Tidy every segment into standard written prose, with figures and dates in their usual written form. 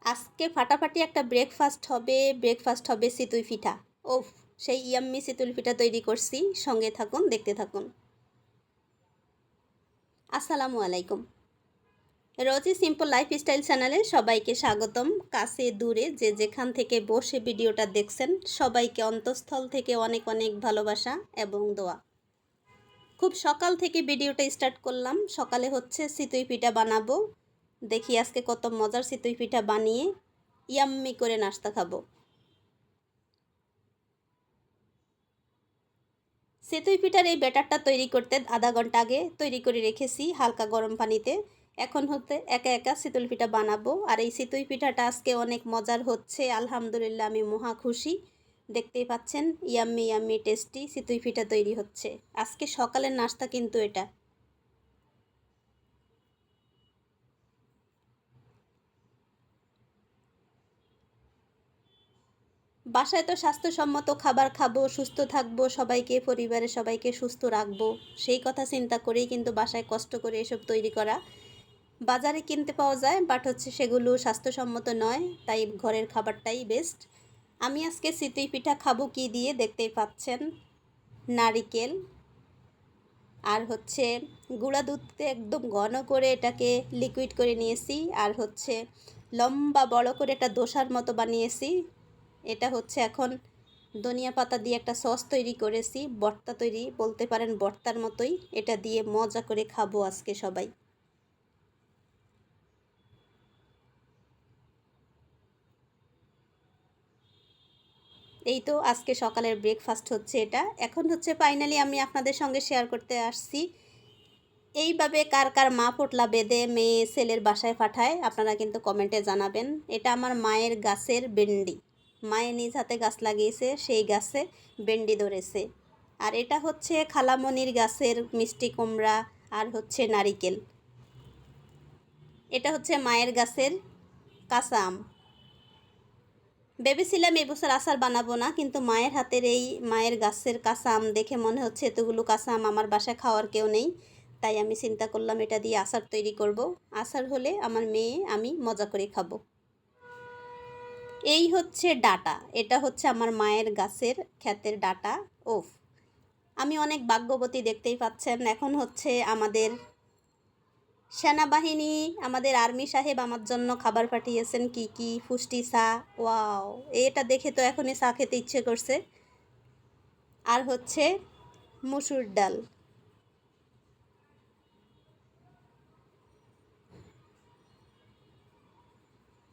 আজকে ফাটাফাটি একটা ব্রেকফাস্ট হবে চিতই পিঠা। ওফ, সেই ইয়াম্মি চিতই পিঠা তৈরি করছি, সঙ্গে থাকুন, দেখতে থাকুন। আসসালামু আলাইকুম। রোজি সিম্পল লাইফস্টাইল চ্যানেলে সবাইকে স্বাগতম। কাছে দূরে যে যেখান থেকে বসে ভিডিওটা দেখছেন সবাইকে অন্তঃস্থল থেকে অনেক অনেক ভালোবাসা এবং দোয়া। খুব সকাল থেকে ভিডিওটা স্টার্ট করলাম। সকালে হচ্ছে চিতই পিঠা বানাবো। দেখি আজকে কত মজার চিতই পিঠা বানিয়ে ইয়াম্মি করে নাস্তা খাবো। চিতই পিঠার এই ব্যাটারটা তৈরি করতে আধা ঘন্টা আগে তৈরি করে রেখেছি হালকা গরম পানিতে। এখন হতে একা একা চিতই পিঠা বানাবো। আর এই চিতই পিঠাটা আজকে অনেক মজার হচ্ছে, আলহামদুলিল্লাহ আমি মহা খুশি। দেখতেই পাচ্ছেন ইয়াম্মি ইয়াম্মি টেস্টি চিতই পিঠা তৈরি হচ্ছে। আজকে সকালের নাস্তা কিন্তু এটা। বাসায় তো স্বাস্থ্যসম্মত খাবার খাবো, সুস্থ থাকবো, সবাইকে পরিবারের সবাইকে সুস্থ রাখবো, সেই কথা চিন্তা করেই কিন্তু বাসায় কষ্ট করে এসব তৈরি করা। বাজারে কিনতে পাওয়া যায়, বাট হচ্ছে সেগুলো স্বাস্থ্যসম্মত নয়, তাই ঘরের খাবারটাই বেস্ট। আমি আজকে চিতই পিঠা খাবো কি দিয়ে দেখতেই পাচ্ছেন। নারিকেল আর হচ্ছে গুঁড়া দুধকে একদম ঘন করে এটাকে লিকুইড করে নিয়েছি। আর হচ্ছে লম্বা বড় করে একটা দোসার মতো বানিয়েছি। এটা হচ্ছে এখন ধনিয়া পাতা দিয়ে একটা সস তৈরি করেছি, ভর্তা তৈরি বলতে পারেন, ভর্তার মতোই। এটা দিয়ে মজা করে খাবো আজকে সবাই। এই তো আজকে সকালের ব্রেকফাস্ট হচ্ছে এটা। এখন হচ্ছে ফাইনালি আমি আপনাদের সঙ্গে শেয়ার করতে আসছি এইভাবে কার কার মা পোটলা বেঁধে মেয়ে ছেলের বাসায় পাঠায়, আপনারা কিন্তু কমেন্টে জানাবেন। এটা আমার মায়ের গাছের ভেন্ডি, মায়ের নিজ হাতে গাছ লাগিয়েছে, সেই গাছে ভেন্ডি ধরেছে। আর এটা হচ্ছে খালামণির গাছের মিষ্টি কুমড়া আর হচ্ছে নারিকেল। এটা হচ্ছে মায়ের গাছের কাঁচা আম। ভেবেছিলাম এবছর আচার বানাবো না, কিন্তু মায়ের হাতের এই মায়ের গাছের কাঁচা আম দেখে মনে হচ্ছে এতগুলো কাঁচা আম আমার বাসায় খাওয়ার কেউ নেই, তাই আমি চিন্তা করলাম এটা দিয়ে আচার তৈরি করব। আচার হলে আমার মেয়ে আমি মজা করে খাবো। এই হচ্ছে ডাটা, এটা হচ্ছে আমার মায়ের গাছের ক্ষেতের ডাটা। ওফ, আমি অনেক ভাগ্যবতী, দেখতেই পাচ্ছেন। এখন হচ্ছে আমাদের সেনাবাহিনী, আমাদের আর্মি সাহেব আমার জন্য খাবার পাঠিয়েছেন, কি কি পুষ্টি চা। ওয়াও, এটা দেখে তো এখনই চা খেতে ইচ্ছে করছে। আর হচ্ছে মুসুর ডাল।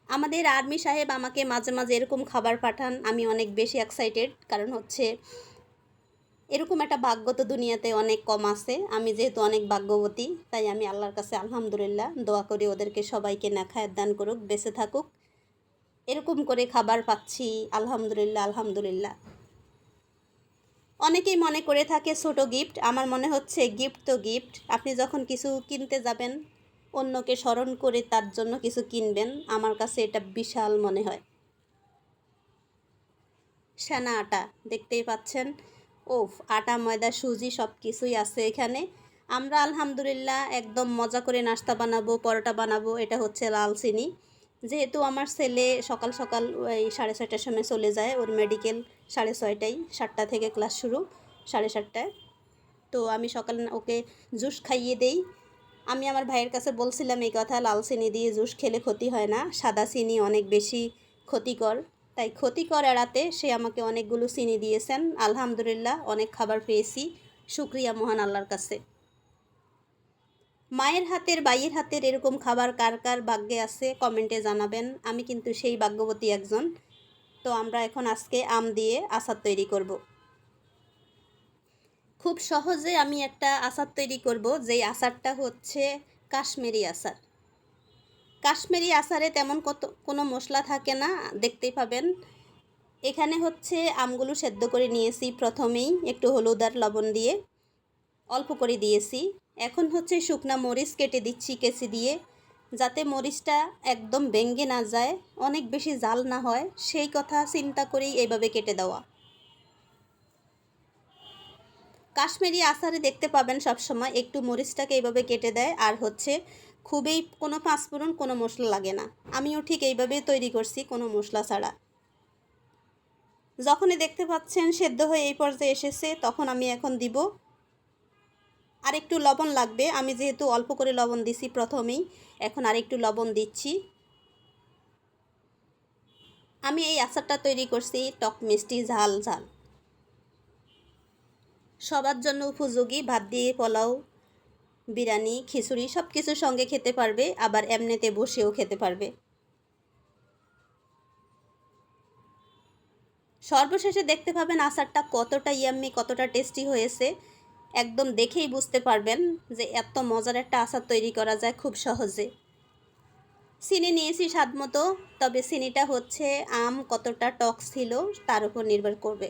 আমাদের আর্মি সাহেব আমাকে মাঝে মাঝে এরকম খাবার পাঠান, আমি অনেক বেশি এক্সাইটেড। কারণ হচ্ছে এরকম একটা ভাগ্য তো দুনিয়াতে অনেক কম আছে। আমি যেহেতু অনেক ভাগ্যবতী, তাই আমি আল্লাহর কাছে আলহামদুলিল্লাহ দোয়া করি ওদেরকে সবাইকে নেখায়াত দান করুক, বেঁচে থাকুক। এরকম করে খাবার পাচ্ছি, আলহামদুলিল্লাহ আলহামদুলিল্লাহ। অনেকেই মনে করে থাকে ছোট গিফট, আমার মনে হচ্ছে গিফট তো গিফট। আপনি যখন কিছু কিনতে যাবেন, অন্যকে স্মরণ করে তার জন্য কিছু কিনবেন, আমার কাছে এটা বিশাল মনে হয়। সেনা আটা, দেখতেই পাচ্ছেন। ওফ, আটা ময়দা সুজি সব কিছুই আছে এখানে। আমরা আলহামদুলিল্লাহ একদম মজা করে নাস্তা বানাবো, পরোটা বানাবো। এটা হচ্ছে লাল চিনি। যেহেতু আমার ছেলে সকাল সকাল ওই 6:30টার সময় চলে যায়, ওর মেডিকেল 6:30টায়, 7টা থেকে ক্লাস শুরু, 7:30টায়। তো আমি সকাল ওকে জুস খাইয়ে দেই। আমি আমার ভাইয়ের কাছে বলছিলাম এই কথা, লাল চিনি দিয়ে জুস খেলে ক্ষতি হয় না, সাদা চিনি অনেক বেশি ক্ষতিকর। তাই ক্ষতিকর এড়াতে সে আমাকে অনেকগুলো চিনি দিয়েছেন। আলহামদুলিল্লাহ অনেক খাবার পেয়েছি, শুক্রিয়া মহান আল্লাহর কাছে। মায়ের হাতের বাইয়ের হাতের এরকম খাবার কার কার ভাগ্যে আছে কমেন্টে জানাবেন। আমি কিন্তু সেই ভাগ্যবতী একজন। তো আমরা এখন আজকে আম দিয়ে আচার তৈরি করব। খুব সহজে আমি একটা আচার তৈরি করব, যেই আচারটা হচ্ছে কাশ্মীরি আচার। কাশ্মীরি আচারে তেমন কোনো মশলা থাকে না, দেখতেই পাবেন। এখানে হচ্ছে আমগুলো সেদ্ধ করে নিয়েছি, প্রথমেই একটু হলুদ আর লবণ দিয়ে অল্প করে দিয়েছি। এখন হচ্ছে শুকনা মরিচ কেটে দিচ্ছি কেচি দিয়ে, যাতে মরিচটা একদম ভেঙে না যায়, অনেক বেশি জাল না হয়, সেই কথা চিন্তা করেই এইভাবে কেটে দেওয়া। কাশ্মীরি আচারে দেখতে পাবেন সবসময় একটু মরিচটাকে এইভাবে কেটে দেয়। আর হচ্ছে খুবই কোনো পাঁচফোড়ন কোনো মশলা লাগে না। আমিও ঠিক এইভাবেই তৈরি করছি, কোনো মশলা ছাড়া। যখনই দেখতে পাচ্ছেন সেদ্ধ হয়ে এই পর্যায়ে এসেছে, তখন আমি এখন দিব আর একটু লবণ লাগবে। আমি যেহেতু অল্প করে লবণ দিছি প্রথমেই, এখন আর একটু লবণ দিচ্ছি। আমি এই আচারটা তৈরি করছি টক মিষ্টি ঝাল ঝাল, সবার জন্য উপযোগী। ভাত দিয়ে, পোলাও, বিরিয়ানি, খিচুড়ি সব কিছুর সঙ্গে খেতে পারবে, আবার এমনিতে বসেও খেতে পারবে। সর্বশেষে দেখতে পাবেন আচারটা কতটা ইয়াম্মি, কতটা টেস্টি হয়েছে। একদম দেখেই বুঝতে পারবেন যে এত মজার একটা আচার তৈরি করা যায় খুব সহজে। চিনি নিয়েছি স্বাদ মতো, তবে চিনিটা হচ্ছে আম কতটা টক ছিল তার উপর নির্ভর করবে।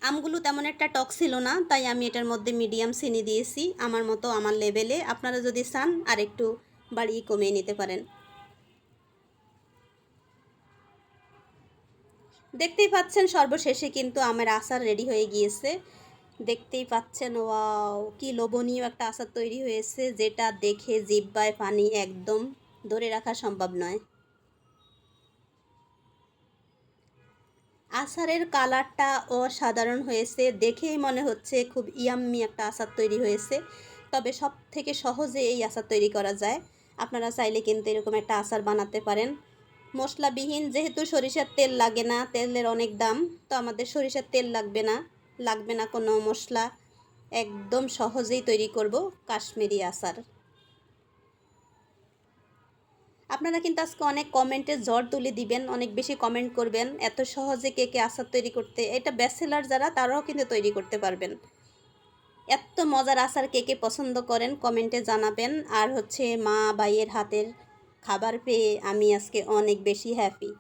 আমগুলো তেমন একটা টক ছিল না, তাই আমি এটার মধ্যে মিডিয়াম চিনি দিয়েছি আমার মতো, আমার লেভেলে। আপনারা যদি চান আর একটু বাড়িয়ে কমিয়ে নিতে পারেন। দেখতেই পাচ্ছেন সর্বশেষে কিন্তু আমের আচার রেডি হয়ে গিয়েছে। দেখতেই পাচ্ছেন, ওয়াও কি লোভনীয় একটা আচার তৈরি হয়েছে, যেটা দেখে জিহ্বায় পানি একদম ধরে রাখা সম্ভব নয়। আচারের কালারটা অসাধারণ হয়েছে, দেখেই মনে হচ্ছে খুব ইয়াম্মি একটা আচার তৈরি হয়েছে। তবে সব থেকে সহজে এই আচার তৈরি করা যায়। আপনারা চাইলে কিন্তু এরকম একটা আচার বানাতে পারেন মশলাবিহীন। যেহেতু সরিষার তেল লাগে না, তেলের অনেক দাম, তো আমাদের সরিষার তেল লাগবে না কোনো মশলা। একদম সহজেই তৈরি করব কাশ্মীরি আচার। আপনারা কিন্তু আজকে অনেক কমেন্টে ঝড় তুলে দিবেন, অনেক বেশি কমেন্ট করবেন এত সহজে কে কে আচার তৈরি করতে। এটা ব্যাচেলার যারা, তারাও কিন্তু তৈরি করতে পারবেন। এত মজার আচার কে কে পছন্দ করেন কমেন্টে জানাবেন। আর হচ্ছে মা ভাইয়ের হাতের খাবার পেয়ে আমি আজকে অনেক বেশি হ্যাপি।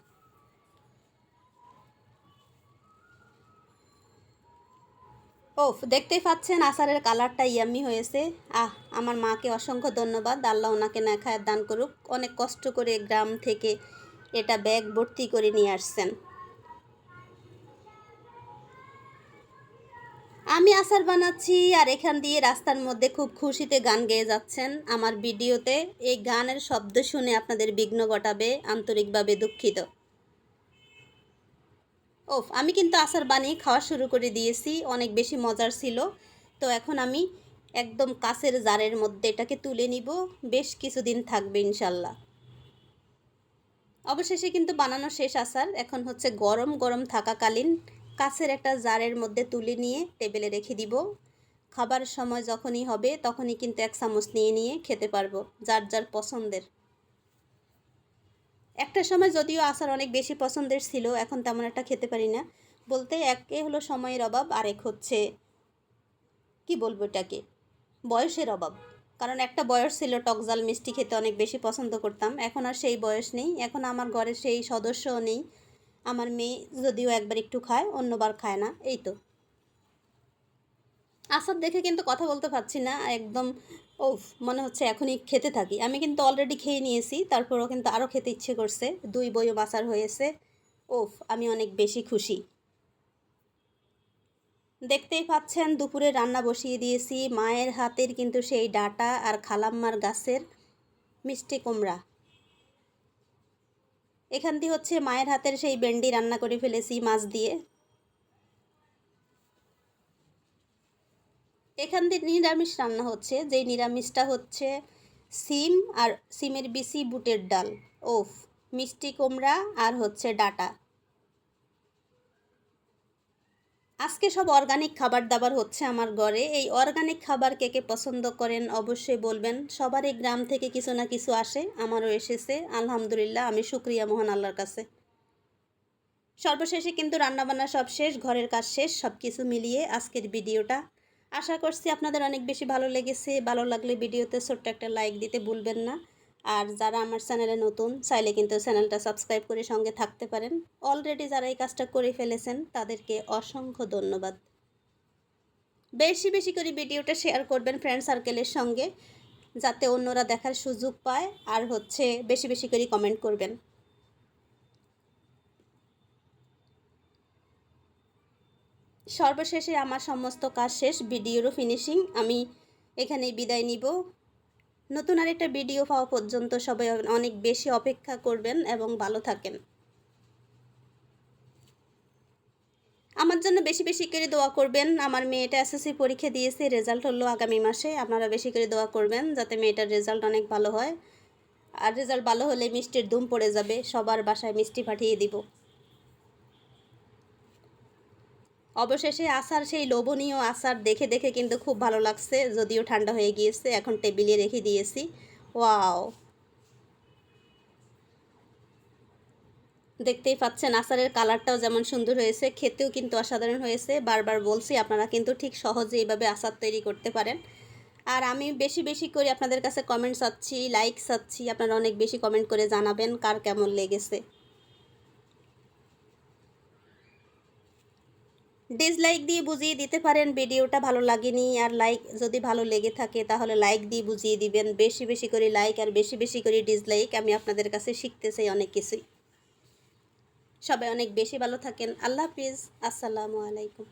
ওফ, দেখতেই পাচ্ছেন আচারের কালারটা ইয়াম্মি হয়েছে। আমার মাকে অসংখ্য ধন্যবাদ, আল্লাহ ওনাকে নেখায়ের দান করুক। অনেক কষ্ট করে গ্রাম থেকে এটা ব্যাগ ভর্তি করে নিয়ে আসছেন। আমি আচার বানাচ্ছি আর এখান দিয়ে রাস্তার মধ্যে খুব খুশিতে গান গেয়ে যাচ্ছেন আমার ভিডিওতে। এই গানের শব্দ শুনে আপনাদের বিঘ্ন ঘটাবে, আন্তরিকভাবে দুঃখিত। ওফ, আমি কিন্তু আচার বানিয়ে খাওয়া শুরু করে দিয়েছি, অনেক বেশি মজার ছিল। তো এখন আমি একদম কাচের জারের মধ্যে এটাকে তুলে নিব, বেশ কিছুদিন থাকবে ইনশাল্লাহ। অবশেষে কিন্তু বানানো শেষ আচার। এখন হচ্ছে গরম গরম থাকাকালীন কাচের একটা জারের মধ্যে তুলে নিয়ে টেবিলে রেখে দিব। খাবার সময় যখনই হবে তখনই কিন্তু এক চামচ নিয়ে নিয়ে খেতে পারবো, যার যার পছন্দের। একটা সময় যদিও আচার অনেক বেশি পছন্দের ছিল, এখন তেমন একটা খেতে পারি না। বলতে একে হলো সময়ের অভাব, আরেক হচ্ছে কি বলবো এটাকে, বয়সের অভাব। কারণ একটা বয়স ছিল টক ঝাল মিষ্টি খেতে অনেক বেশি পছন্দ করতাম, এখন আর সেই বয়স নেই। এখন আমার ঘরে সেই সদস্যও নেই। আমার মেয়ে যদিও একবার একটু খায়, অন্যবার খায় না, এই তো। আচার দেখে কিন্তু কথা বলতে পারছি না একদম। ওফ, মনে হচ্ছে এখনই খেতে থাকি। আমি কিন্তু অলরেডি খেয়ে নিয়েছি, তারপরেও কিন্তু আরও খেতে ইচ্ছে করছে। 2 বয়ম আচার হয়েছে। ওফ, আমি অনেক বেশি খুশি। দেখতেই পাচ্ছেন দুপুরে রান্না বসিয়ে দিয়েছি। মায়ের হাতের কিন্তু সেই ডাঁটা আর খালাম্মার গাছের মিষ্টি কুমড়া। এখান দিয়ে হচ্ছে মায়ের হাতের সেই ভেন্ডি রান্না করে ফেলেছি মাছ দিয়ে। এখান দিয়ে নিরামিষ রান্না হচ্ছে, যেই নিরামিষটা হচ্ছে সিম আর সিমের বিচি, বুটের ডাল। ওফ, মিষ্টি কুমড়া আর হচ্ছে ডাঁটা। আজকে সব অর্গানিক খাবার দাবার হচ্ছে আমার ঘরে। এই অর্গানিক খাবার কে কে পছন্দ করেন অবশ্যই বলবেন। সবারই গ্রাম থেকে কিছু না কিছু আসে, আমারও এসেছে, আলহামদুলিল্লাহ, আমি শুকরিয়া মহান আল্লাহর কাছে। সর্বশেষে কিন্তু রান্নাবান্না সব শেষ, ঘরের কাজ শেষ, সব কিছু মিলিয়ে আজকের ভিডিওটা। আশা করছি আপনাদের অনেক বেশি ভালো লেগেছে। ভালো লাগলে ভিডিওতে ছোট্ট একটা লাইক দিতে ভুলবেন না। আর যারা আমার চ্যানেলে নতুন, চাইলে কিন্তু চ্যানেলটা সাবস্ক্রাইব করে সঙ্গে থাকতে পারেন। অলরেডি যারা এই কাজটা করে ফেলেছেন তাদেরকে অসংখ্য ধন্যবাদ। বেশি বেশি করে ভিডিওটা শেয়ার করবেন ফ্রেন্ড সার্কেলের সঙ্গে, যাতে অন্যরা দেখার সুযোগ পায়। আর হচ্ছে বেশি বেশি করে কমেন্ট করবেন। সর্বশেষে আমার সমস্ত কাজ শেষ, ভিডিওরও ফিনিশিং। আমি এখানেই বিদায় নিব। নতুন আরেকটা ভিডিও পাওয়া পর্যন্ত সবাই অনেক বেশি অপেক্ষা করবেন এবং ভালো থাকেন। আমার জন্য বেশি বেশি করে দোয়া করবেন। আমার মেয়েটা এসএসসি পরীক্ষা দিয়েছে, রেজাল্ট হলো আগামী মাসে। আপনারা বেশি করে দোয়া করবেন যাতে মেয়েটার রেজাল্ট অনেক ভালো হয়। আর রেজাল্ট ভালো হলে মিষ্টির ধুম পড়ে যাবে, সবার বাসায় মিষ্টি পাঠিয়ে দিব। অবশেষে আচার, সেই লোভনীয় আচার দেখে দেখে কিন্তু খুব ভালো লাগছে, যদিও ঠান্ডা হয়ে গিয়েছে, এখন টেবিলে রেখে দিয়েছি। ওয়াও, দেখতেই পাচ্ছেন আচারের কালারটাও যেমন সুন্দর হয়েছে, খেতেও কিন্তু অসাধারণ হয়েছে। বারবার বলছি আপনারা কিন্তু ঠিক সহজে এইভাবে আচার তৈরি করতে পারেন। আর আমি বেশি বেশি করে আপনাদের কাছে কমেন্ট চাচ্ছি, লাইক চাচ্ছি। আপনারা অনেক বেশি কমেন্ট করে জানাবেন কার কেমন লেগেছে। ডিসলাইক দিয়ে বুঝিয়ে দিতে পারেন ভিডিওটা ভালো লাগেনি, আর লাইক যদি ভালো লেগে থাকে তাহলে লাইক দিয়ে বুঝিয়ে দিবেন। বেশি বেশি করে লাইক আর বেশি বেশি করে ডিসলাইক, আমি আপনাদের কাছে শিখতে চাই অনেক কিছুই। সবাই অনেক বেশি ভালো থাকেন। আল্লাহ হাফিজ, আসসালামু আলাইকুম।